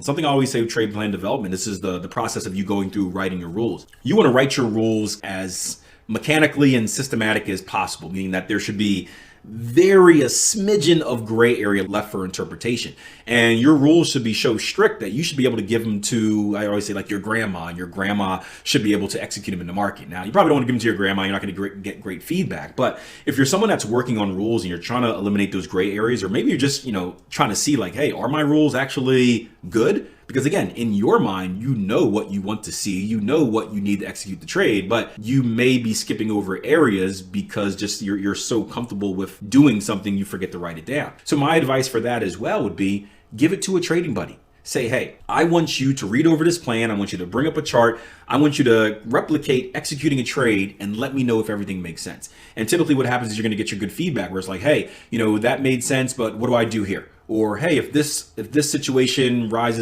something I always say with trade plan development, this is the process of you going through writing your rules. You want to write your rules as mechanically and systematic as possible, meaning that there should be a smidgen of gray area left for interpretation. And your rules should be so strict that you should be able to give them to, I always say, like your grandma, and your grandma should be able to execute them in the market. Now, you probably don't want to give them to your grandma. You're not going to get great feedback. But if you're someone that's working on rules and you're trying to eliminate those gray areas, or maybe you're just, trying to see like, hey, are my rules actually good? Because again, in your mind, you know what you want to see, you know what you need to execute the trade, but you may be skipping over areas because just you're so comfortable with doing something, you forget to write it down. So my advice for that as well would be give it to a trading buddy. Say, hey, I want you to read over this plan. I want you to bring up a chart. I want you to replicate executing a trade and let me know if everything makes sense. And typically what happens is you're going to get your good feedback where it's like, hey, that made sense, but what do I do here? Or, hey, if this situation rises